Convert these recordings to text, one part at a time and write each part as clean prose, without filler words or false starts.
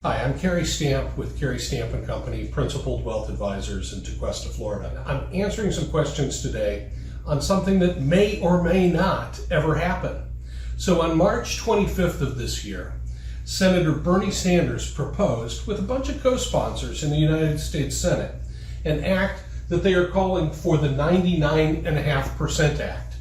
Hi, I'm Cary Stamp with Cary Stamp & Company, Principled Wealth Advisors in Tequesta, Florida. I'm answering some questions today on something that may or may not ever happen. So on March 25th of this year, Senator Bernie Sanders proposed, with a bunch of co-sponsors in the United States Senate, an act that they are calling for the 99.5% Act.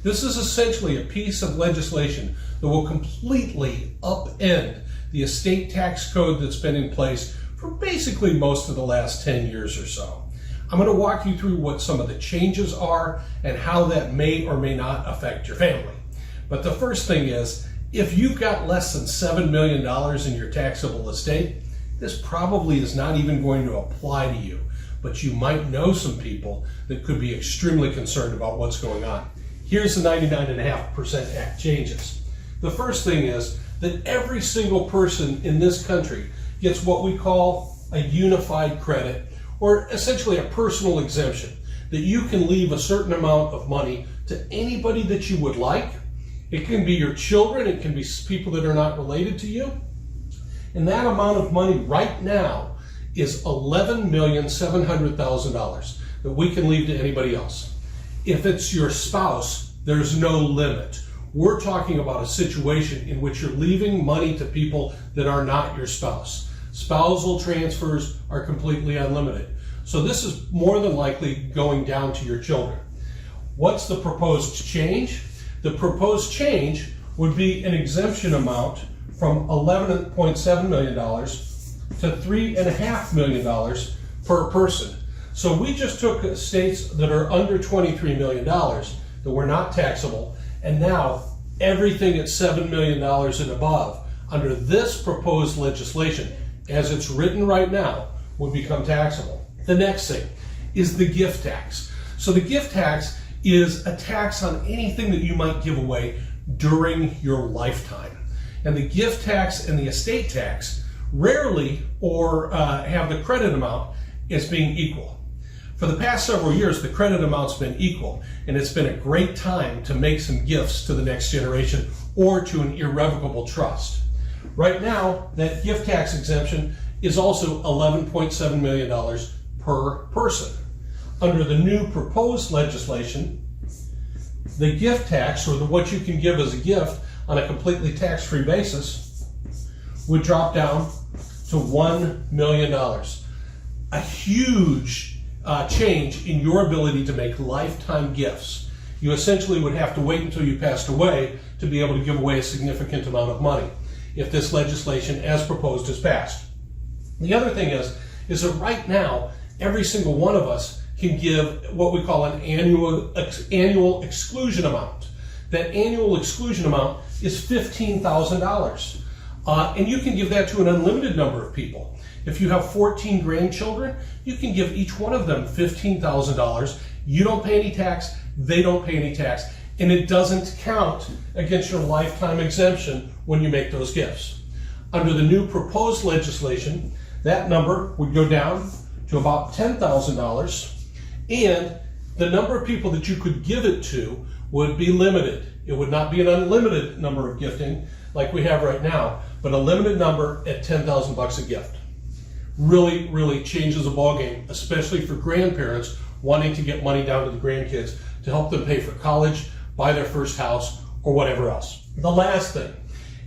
This is essentially a piece of legislation that will completely upend the estate tax code that's been in place for basically most of the last 10 years or so. I'm going to walk you through what some of the changes are and how that may or may not affect your family. But the first thing is, if you've got less than $7 million in your taxable estate, this probably is not even going to apply to you, but you might know some people that could be extremely concerned about what's going on. Here's the 99.5% Act changes. The first thing is that every single person in this country gets what we call a unified credit, or essentially a personal exemption, that you can leave a certain amount of money to anybody that you would like. It can be your children, it can be people that are not related to you. And that amount of money right now is $11,700,000 that we can leave to anybody else. If it's your spouse, there's no limit. We're talking about a situation in which you're leaving money to people that are not your spouse. Spousal transfers are completely unlimited. So this is more than likely going down to your children. What's the proposed change? The proposed change would be an exemption amount from $11.7 million to $3.5 million per person. So we just took estates that are under $23 million that were not taxable, and now everything at $7 million and above under this proposed legislation, as it's written right now, would become taxable. The next thing is the gift tax. So the gift tax is a tax on anything that you might give away during your lifetime. And the gift tax and the estate tax rarely have the credit amount as being equal. For the past several years, the credit amount's been equal, and it's been a great time to make some gifts to the next generation or to an irrevocable trust. Right now, that gift tax exemption is also $11.7 million per person. Under the new proposed legislation, the gift tax, or what you can give as a gift on a completely tax-free basis, would drop down to $1 million. A huge change in your ability to make lifetime gifts. You essentially would have to wait until you passed away to be able to give away a significant amount of money if this legislation as proposed is passed. The other thing is that right now, every single one of us can give what we call an annual exclusion amount. That annual exclusion amount is $15,000. And you can give that to an unlimited number of people. If you have 14 grandchildren, you can give each one of them $15,000. You don't pay any tax, they don't pay any tax, and it doesn't count against your lifetime exemption when you make those gifts. Under the new proposed legislation, that number would go down to about $10,000, and the number of people that you could give it to would be limited. It would not be an unlimited number of gifting like we have right now, but a limited number at $10,000 a gift. Really, really changes the ballgame, especially for grandparents wanting to get money down to the grandkids to help them pay for college, buy their first house, or whatever else. The last thing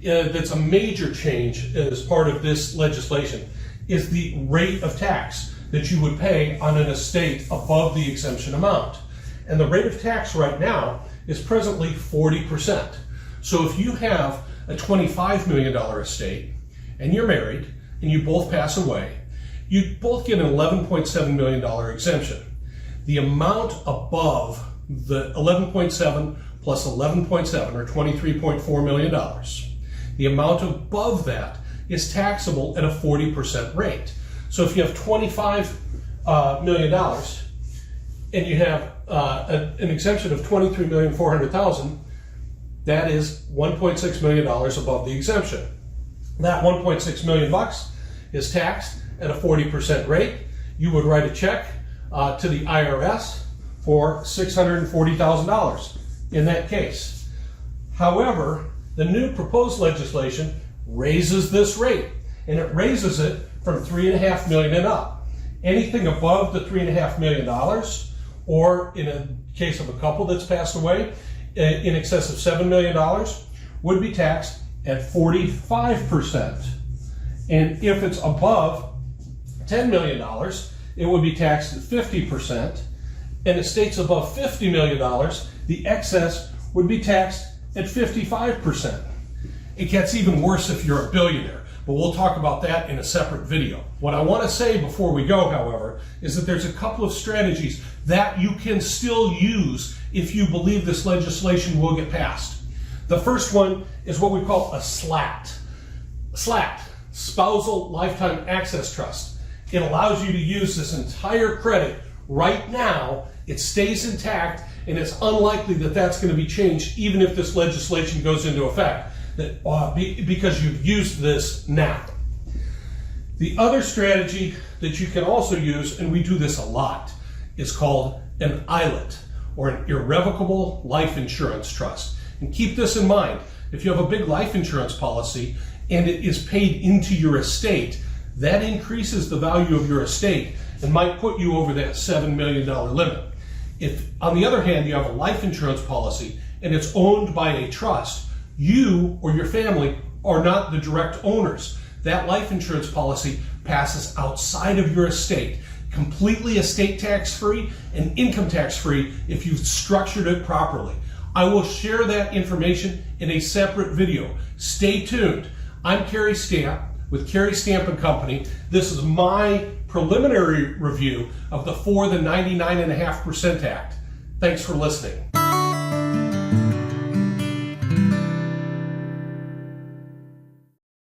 that's a major change as part of this legislation is the rate of tax that you would pay on an estate above the exemption amount. And the rate of tax right now is presently 40%. So if you have a $25 million estate and you're married and you both pass away, you both get an $11.7 million exemption. The amount above the 11.7 plus 11.7, or $23.4 million, the amount above that is taxable at a 40% rate. So if you have $25 million and you have an exemption of $23,400,000, that is $1.6 million above the exemption. That $1.6 million is taxed at a 40% rate. You would write a check to the IRS for $640,000 in that case. However, the new proposed legislation raises this rate and it raises it from $3.5 million and up. Anything above the $3.5 million, or in a case of a couple that's passed away, in excess of $7 million, would be taxed at 45%. And if it's above $10 million, it would be taxed at 50%. And estates above $50 million, the excess would be taxed at 55%. It gets even worse if you're a billionaire, but we'll talk about that in a separate video. What I want to say before we go, however, is that there's a couple of strategies that you can still use if you believe this legislation will get passed. The first one is what we call a SLAT. SLAT, Spousal Lifetime Access Trust. It allows you to use this entire credit right now. It stays intact, and it's unlikely that that's going to be changed even if this legislation goes into effect, because you've used this now. The other strategy that you can also use, and we do this a lot, is called an ILIT, or an Irrevocable Life Insurance Trust. And keep this in mind. If you have a big life insurance policy and it is paid into your estate, that increases the value of your estate and might put you over that $7 million limit. If, on the other hand, you have a life insurance policy and it's owned by a trust, you or your family are not the direct owners. That life insurance policy passes outside of your estate, completely estate tax-free and income tax-free if you've structured it properly. I will share that information in a separate video. Stay tuned. I'm Cary Stamp with Cary Stamp & Company. This is my preliminary review of the For the 99.5% Act. Thanks for listening.